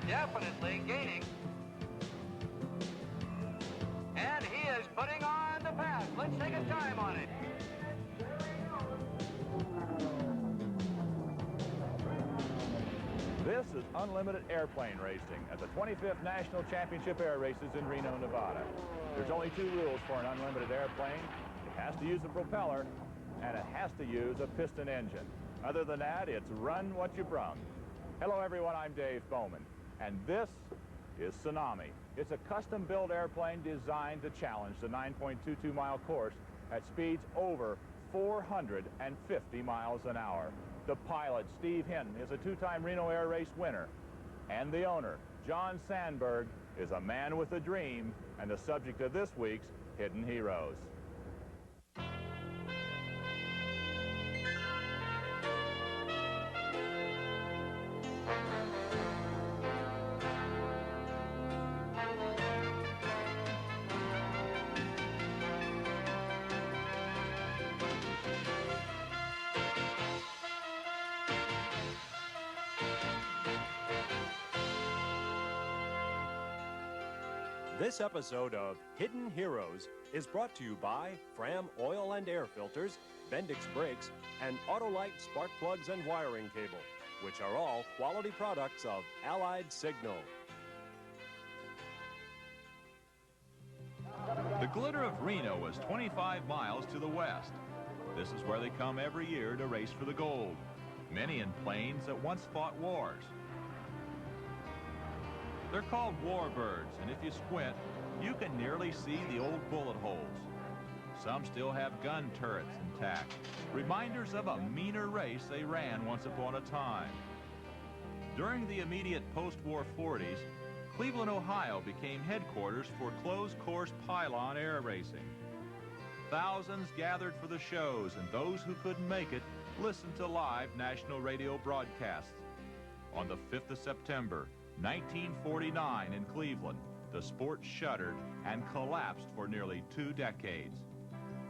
definitely gaining. And he is putting on the pass. Let's take a time on it. This is unlimited airplane racing at the 25th National Championship Air Races in Reno, Nevada. There's only two rules for an unlimited airplane. It has to use a propeller, and it has to use a piston engine. Other than that, it's run what you brung. Hello, everyone. I'm Dave Bowman, and this is Tsunami. It's a custom-built airplane designed to challenge the 9.22-mile course at speeds over 450 miles an hour. The pilot, Steve Hinton, is a two-time Reno Air Race winner. And the owner, John Sandberg, is a man with a dream and the subject of this week's Hidden Heroes. This episode of Hidden Heroes is brought to you by Fram Oil and Air Filters, Bendix Brakes, and Autolite Spark Plugs and Wiring Cable, which are all quality products of Allied Signal. The glitter of Reno is 25 miles to the west. This is where they come every year to race for the gold, many in planes that once fought wars. They're called warbirds, and if you squint, you can nearly see the old bullet holes. Some still have gun turrets intact, reminders of a meaner race they ran once upon a time. During the immediate post-war 40s, Cleveland, Ohio became headquarters for closed-course pylon air racing. Thousands gathered for the shows, and those who couldn't make it listened to live national radio broadcasts. On the 5th of September, 1949 in Cleveland, the sport shuttered and collapsed for nearly 2 decades.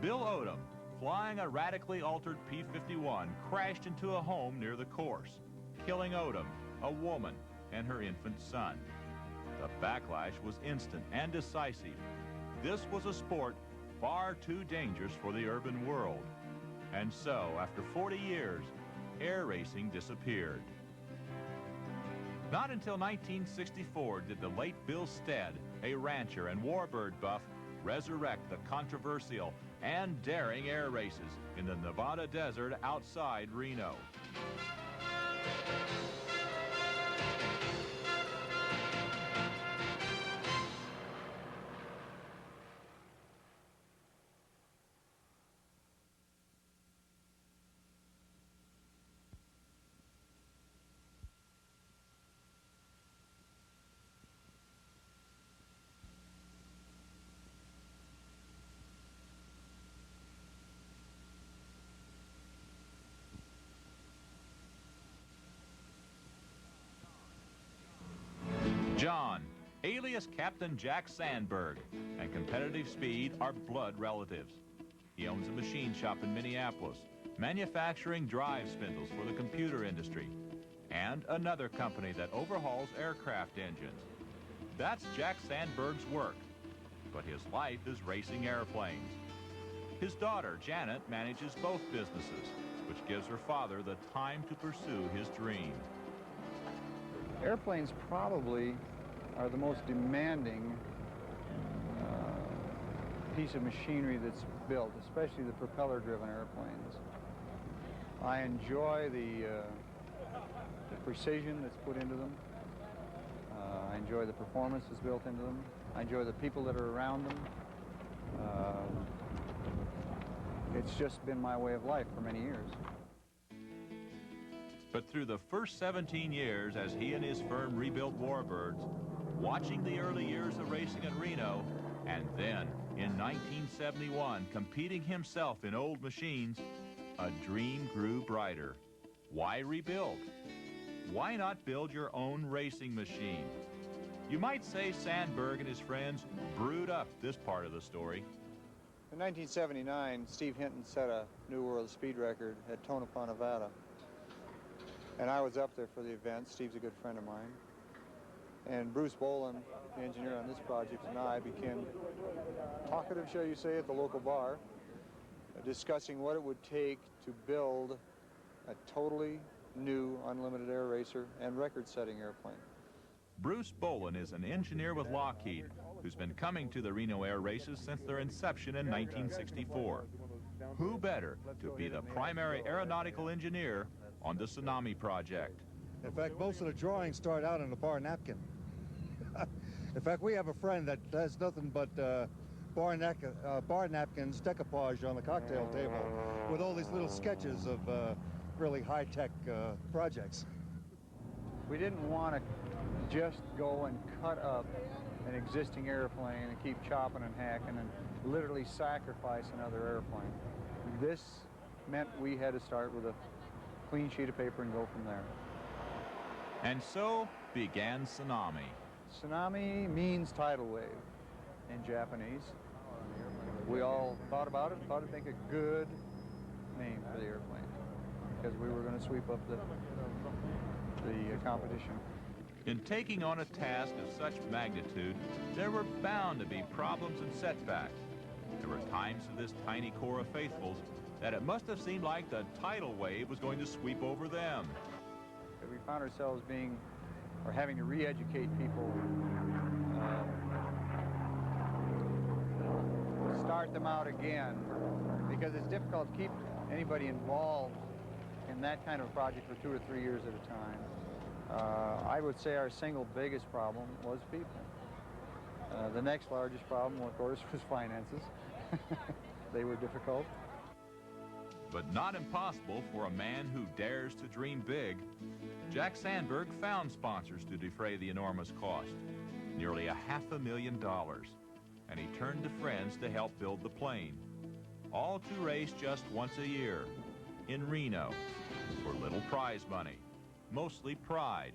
Bill Odom, flying a radically altered P-51, crashed into a home near the course, killing Odom, a woman, and her infant son. The backlash was instant and decisive. This was a sport far too dangerous for the urban world. And so, after 40 years, air racing disappeared. Not until 1964 did the late Bill Stead, a rancher and warbird buff, resurrect the controversial and daring air races in the Nevada desert outside Reno. John, alias Captain Jack Sandberg, and competitive speed are blood relatives. He owns a machine shop in Minneapolis, manufacturing drive spindles for the computer industry, and another company that overhauls aircraft engines. That's Jack Sandberg's work, but his life is racing airplanes. His daughter, Janet, manages both businesses, which gives her father the time to pursue his dream. Airplanes probably are the most demanding piece of machinery that's built, especially the propeller-driven airplanes. I enjoy the precision that's put into them. I enjoy the performance that's built into them. I enjoy the people that are around them. It's just been my way of life for many years. But through the first 17 years as he and his firm rebuilt warbirds, watching the early years of racing at Reno, and then in 1971 competing himself in old machines, a dream grew brighter. Why rebuild? Why not build your own racing machine? You might say Sandberg and his friends brewed up this part of the story. In 1979, Steve Hinton set a new world speed record at Tonopah, Nevada. And I was up there for the event. Steve's a good friend of mine. And Bruce Bolin, the engineer on this project, and I became talkative, shall you say, at the local bar, discussing what it would take to build a totally new unlimited air racer and record-setting airplane. Bruce Bolin is an engineer with Lockheed who's been coming to the Reno Air Races since their inception in 1964. Who better to be the primary aeronautical engineer on the Tsunami project? In fact, most of the drawings start out on a bar napkin. In fact, we have a friend that has nothing but bar napkins, decoupage on the cocktail table with all these little sketches of really high-tech projects. We didn't want to just go and cut up an existing airplane and keep chopping and hacking and literally sacrifice another airplane. This meant we had to start with a clean sheet of paper and go from there. And so began Tsunami. Tsunami means tidal wave in Japanese. We all thought about it and thought it'd make a good name for the airplane because we were going to sweep up the competition. In taking on a task of such magnitude, there were bound to be problems and setbacks. There were times to this tiny corps of faithfuls that it must have seemed like the tidal wave was going to sweep over them. We found ourselves having to re-educate people, start them out again, because it's difficult to keep anybody involved in that kind of a project for 2 or 3 years at a time. I would say our single biggest problem was people. The next largest problem, of course, was finances. They were difficult. But not impossible for a man who dares to dream big. Jack Sandberg found sponsors to defray the enormous cost, nearly $500,000, and he turned to friends to help build the plane, all to race just once a year in Reno for little prize money, mostly pride.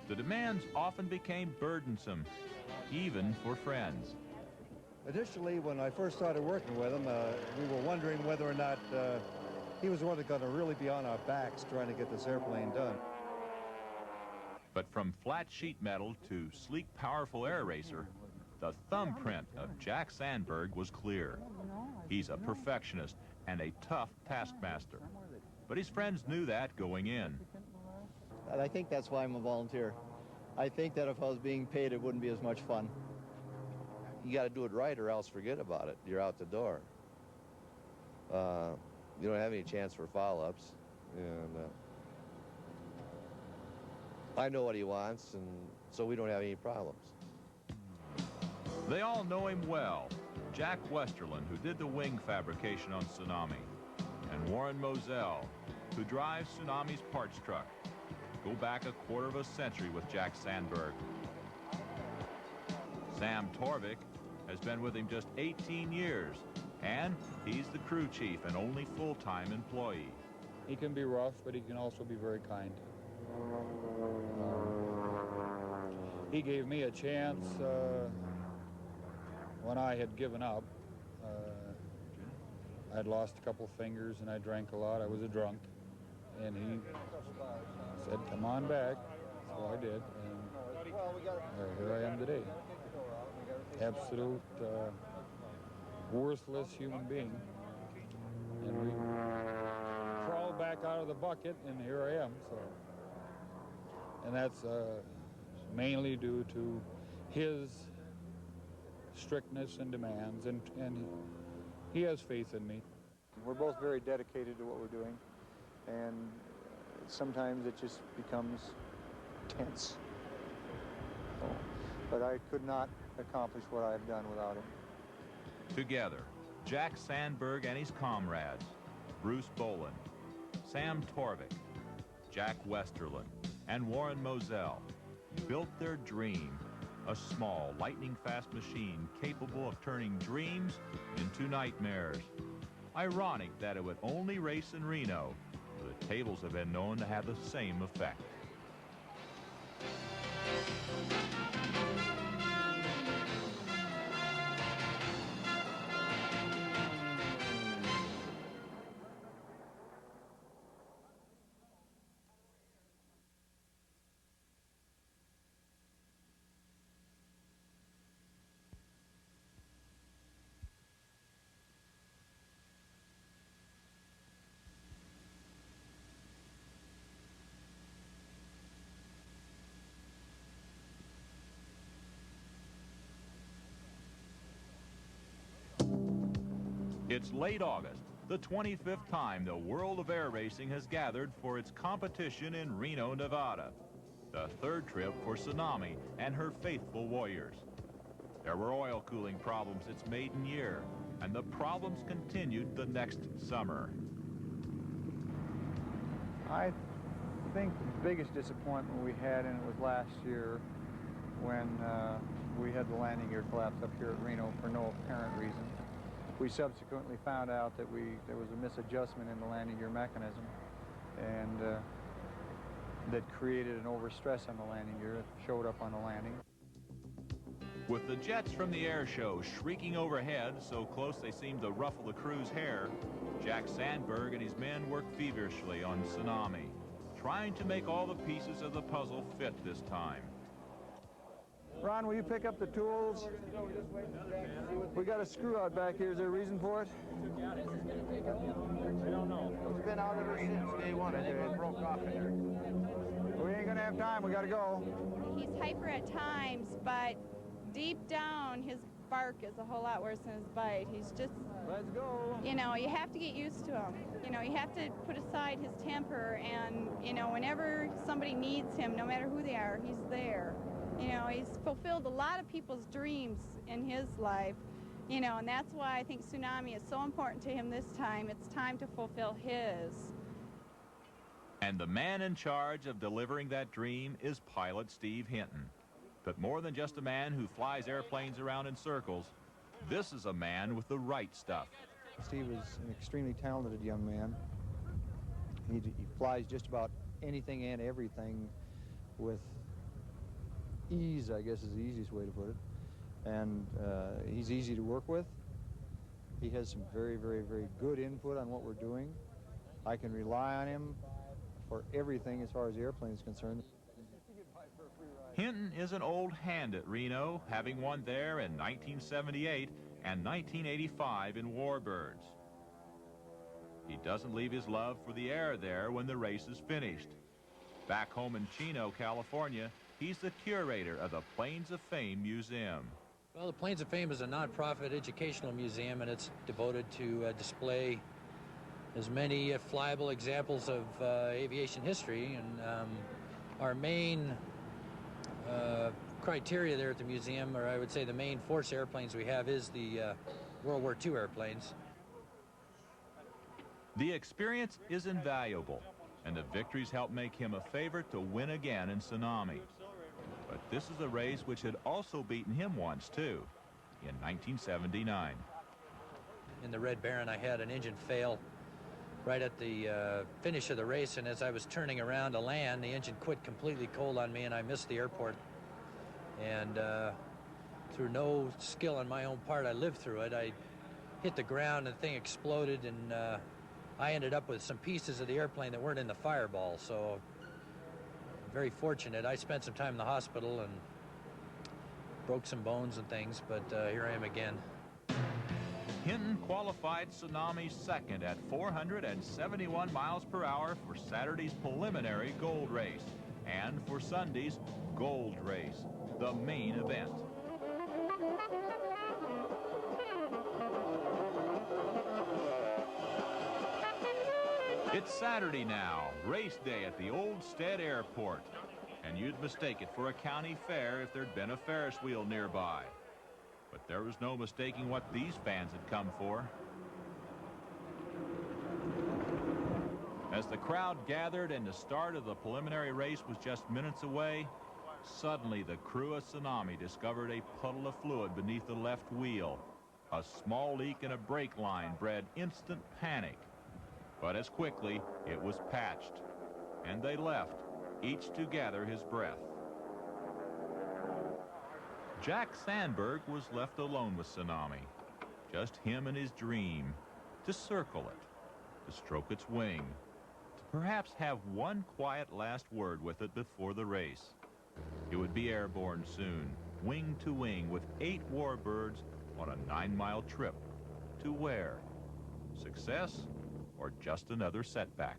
The demands often became burdensome, even for friends. Initially, when I first started working with him, we were wondering whether or not he was going to really be on our backs trying to get this airplane done. But from flat sheet metal to sleek, powerful air racer, the thumbprint of Jack Sandberg was clear. He's a perfectionist and a tough taskmaster. But his friends knew that going in. And I think that's why I'm a volunteer. I think that if I was being paid, it wouldn't be as much fun. You got to do it right or else forget about it. You're out the door. You don't have any chance for follow-ups. And I know what he wants, and so we don't have any problems. They all know him well. Jack Westerland, who did the wing fabrication on Tsunami, and Warren Moselle, who drives Tsunami's parts truck. Go back a quarter of a century with Jack Sandberg. Sam Torvik has been with him just 18 years, and he's the crew chief and only full-time employee. He can be rough, but he can also be very kind. He gave me a chance when I had given up. I'd lost a couple fingers and I drank a lot. I was a drunk. And he said, come on back. So I did. And here I am today. Absolute worthless human being. And we crawled back out of the bucket, and here I am. So, and that's mainly due to his strictness and demands, and he has faith in me. We're both very dedicated to what we're doing, and sometimes it just becomes tense. So, but I could not accomplish what I've done without him. Together, Jack Sandberg and his comrades, Bruce Bolin, Sam Torvik, Jack Westerland, and Warren Moselle, built their dream, a small, lightning-fast machine capable of turning dreams into nightmares. Ironic that it would only race in Reno, where the tables have been known to have the same effect. It's late August, the 25th time the world of air racing has gathered for its competition in Reno, Nevada. The third trip for Tsunami and her faithful warriors. There were oil cooling problems its maiden year, and the problems continued the next summer. I think the biggest disappointment we had, and it was last year when we had the landing gear collapse up here at Reno for no apparent reason. We subsequently found out that there was a misadjustment in the landing gear mechanism, and that created an overstress on the landing gear that showed up on the landing. With the jets from the air show shrieking overhead so close they seemed to ruffle the crew's hair, Jack Sandberg and his men worked feverishly on Tsunami, trying to make all the pieces of the puzzle fit this time. Ron, will you pick up the tools? We got a screw out back here. Is there a reason for it? I don't know. It's been out ever since day one. It broke off in there. We ain't gonna have time. We gotta go. He's hyper at times, but deep down, his bark is a whole lot worse than his bite. He's just, Let's go. you know, you have to get used to him. You know, you have to put aside his temper, and, you know, whenever somebody needs him, no matter who they are, he's there. You know, he's fulfilled a lot of people's dreams in his life, you know, and that's why I think Tsunami is so important to him this time. It's time to fulfill his. And the man in charge of delivering that dream is pilot Steve Hinton. But more than just a man who flies airplanes around in circles, this is a man with the right stuff. Steve is an extremely talented young man. He flies just about anything and everything with ease, I guess is the easiest way to put it. And he's easy to work with. He has some very, very, very good input on what we're doing. I can rely on him for everything as far as the airplane is concerned. Hinton is an old hand at Reno, having won there in 1978 and 1985 in Warbirds. He doesn't leave his love for the air there when the race is finished. Back home in Chino, California, he's the curator of the Planes of Fame Museum. Well, the Planes of Fame is a non-profit educational museum, and it's devoted to display as many flyable examples of aviation history. And our main criteria there at the museum, or I would say the main force airplanes we have, is the World War II airplanes. The experience is invaluable, and the victories help make him a favorite to win again in Tsunami. But this is a race which had also beaten him once, too, in 1979. In the Red Baron, I had an engine fail right at the finish of the race, and as I was turning around to land, the engine quit completely cold on me, and I missed the airport. And through no skill on my own part, I lived through it. I hit the ground, and the thing exploded, and I ended up with some pieces of the airplane that weren't in the fireball, so very fortunate. I spent some time in the hospital and broke some bones and things, but here I am again. Hinton qualified Tsunami second at 471 miles per hour for Saturday's preliminary gold race and for Sunday's gold race, the main event. It's Saturday now, race day at the Old Stead Airport, and you'd mistake it for a county fair if there'd been a Ferris wheel nearby. But there was no mistaking what these fans had come for. As the crowd gathered and the start of the preliminary race was just minutes away, suddenly the crew of Tsunami discovered a puddle of fluid beneath the left wheel. A small leak in a brake line bred instant panic. But as quickly, it was patched, and they left, each to gather his breath. Jack Sandberg was left alone with Tsunami, just him and his dream, to circle it, to stroke its wing, to perhaps have one quiet last word with it before the race. It would be airborne soon, wing to wing, with 8 warbirds on a 9-mile trip. To where? Success? Or just another setback?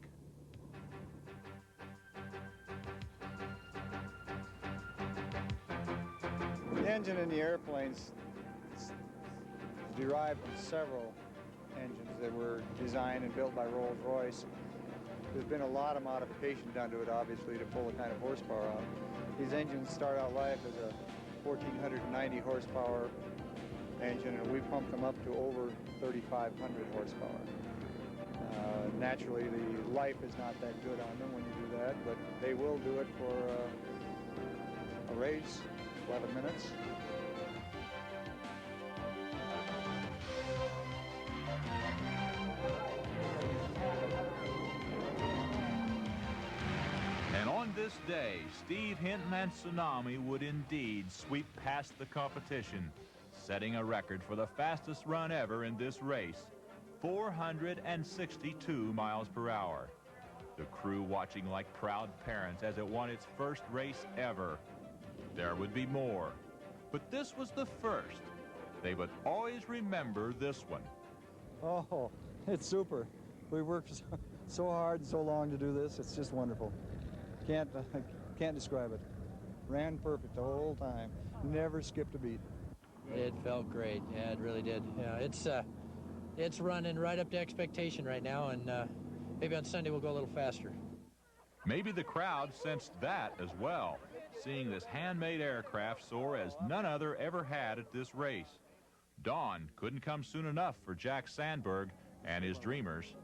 The engine in the airplanes is derived from several engines that were designed and built by Rolls-Royce. There's been a lot of modification done to it, obviously, to pull the kind of horsepower out. These engines start out life as a 1,490 horsepower engine, and we pumped them up to over 3,500 horsepower. Naturally, the life is not that good on them when you do that, but they will do it for a race, 11 minutes. And on this day, Steve Hinton and Tsunami would indeed sweep past the competition, setting a record for the fastest run ever in this race, 462 miles per hour. The crew watching like proud parents as it won its first race ever. There would be more, but this was the first. They would always remember this one. Oh, it's super. We worked so hard and so long to do this. It's just wonderful. Can't describe it. Ran perfect the whole time. Never skipped a beat. It felt great. Yeah, it really did. Yeah, it's running right up to expectation right now, and maybe on Sunday we'll go a little faster. Maybe the crowd sensed that as well, seeing this handmade aircraft soar as none other ever had at this race. Dawn couldn't come soon enough for Jack Sandberg and his dreamers.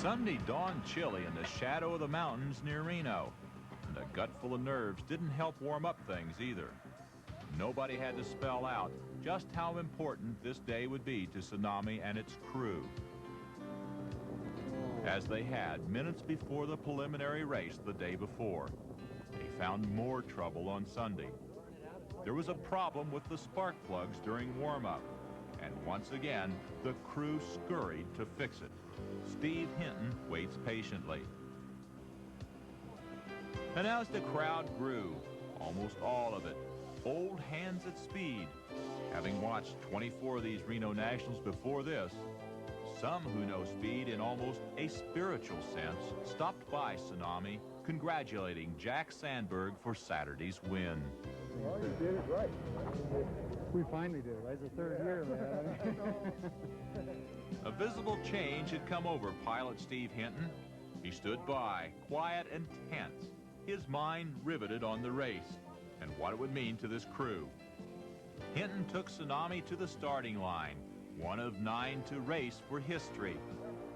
Sunday dawned chilly in the shadow of the mountains near Reno, and a gut full of nerves didn't help warm up things either. Nobody had to spell out just how important this day would be to Tsunami and its crew, as they had minutes before the preliminary race the day before. They found more trouble on Sunday. There was a problem with the spark plugs during warm-up, and once again, the crew scurried to fix it. Steve Hinton waits patiently. And as the crowd grew, almost all of it, old hands at speed. Having watched 24 of these Reno Nationals before this, some who know speed in almost a spiritual sense stopped by Tsunami, congratulating Jack Sandberg for Saturday's win. Well, you did it right. We finally did it, right? It's the third year, man. A visible change had come over pilot Steve Hinton. He stood by, quiet and tense, his mind riveted on the race and what it would mean to this crew. Hinton took Tsunami to the starting line, one of 9 to race for history.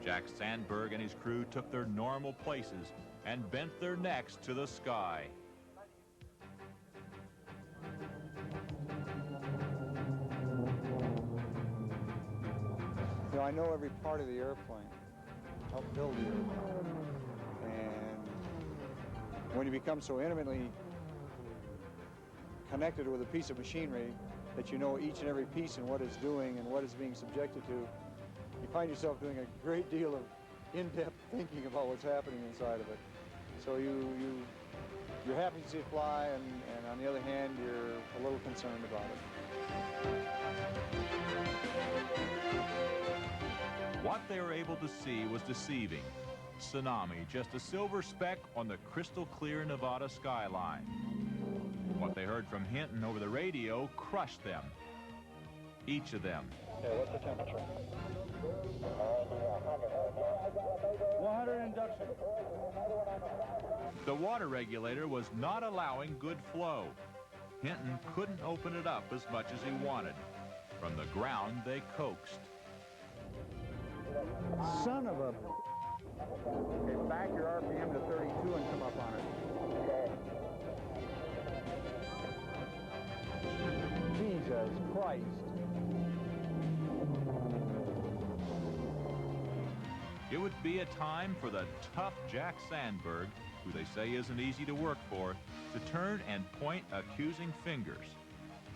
Jack Sandberg and his crew took their normal places and bent their necks to the sky. You know, I know every part of the airplane, helped build the airplane. And when you become so intimately connected with a piece of machinery that you know each and every piece and what it's doing and what it's being subjected to, you find yourself doing a great deal of in-depth thinking about what's happening inside of it. So you're happy to see it fly, and on the other hand, you're a little concerned about it. What they were able to see was deceiving. Tsunami, just a silver speck on the crystal clear Nevada skyline. What they heard from Hinton over the radio crushed them. Each of them. Okay, what's the temperature? 100 induction. The water regulator was not allowing good flow. Hinton couldn't open it up as much as he wanted. From the ground, they coaxed. Son of a... Okay, back your RPM to 32 and come up on it. Jesus Christ. It would be a time for the tough Jack Sandberg who they say isn't easy to work for, to turn and point accusing fingers.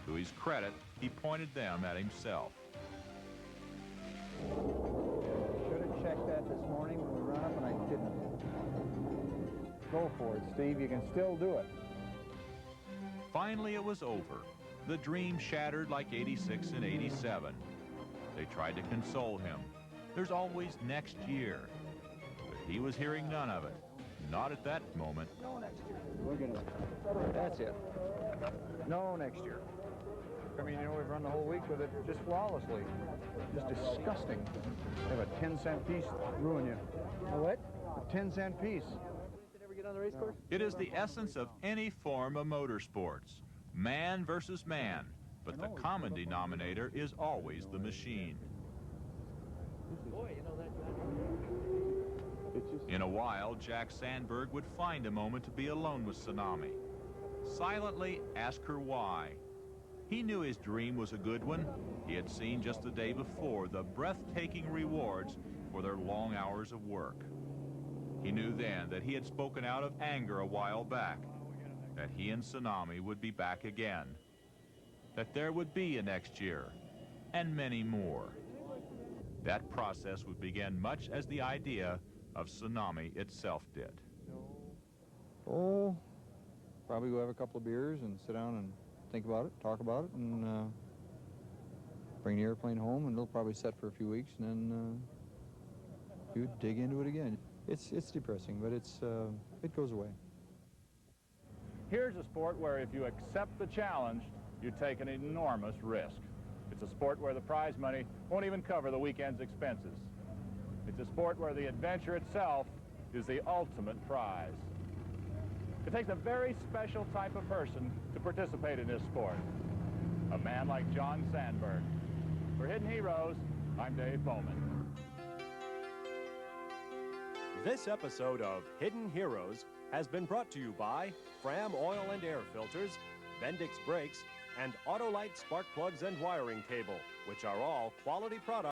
To his credit, he pointed them at himself. Should have checked that this morning when we run up, and I didn't. Go for it, Steve. You can still do it. Finally, it was over. The dream shattered like 86 and 87. They tried to console him. There's always next year. But he was hearing none of it. Not at that moment. No next year. We're gonna. That's it. No next year. I mean, you know, we've run the whole week with it just flawlessly. Just disgusting. They have a 10-cent piece ruin you. A what? A 10-cent piece. Ever get on the race course? It is the essence of any form of motorsports. Man versus man. But the common denominator is always the machine. Boy, you know that. In a while, Jack Sandberg would find a moment to be alone with Tsunami. Silently ask her why. He knew his dream was a good one. He had seen just the day before the breathtaking rewards for their long hours of work. He knew then that he had spoken out of anger a while back, that he and Tsunami would be back again, that there would be a next year, and many more. That process would begin much as the idea of Tsunami itself did. Oh, probably go have a couple of beers and sit down and think about it, talk about it, and bring the airplane home, and it'll probably set for a few weeks, and then you dig into it again. It's depressing, but it goes away. Here's a sport where if you accept the challenge, you take an enormous risk. It's a sport where the prize money won't even cover the weekend's expenses. It's a sport where the adventure itself is the ultimate prize. It takes a very special type of person to participate in this sport. A man like John Sandberg. For Hidden Heroes, I'm Dave Bowman. This episode of Hidden Heroes has been brought to you by Fram Oil and Air Filters, Bendix Brakes, and Autolite Spark Plugs and Wiring Cable, which are all quality products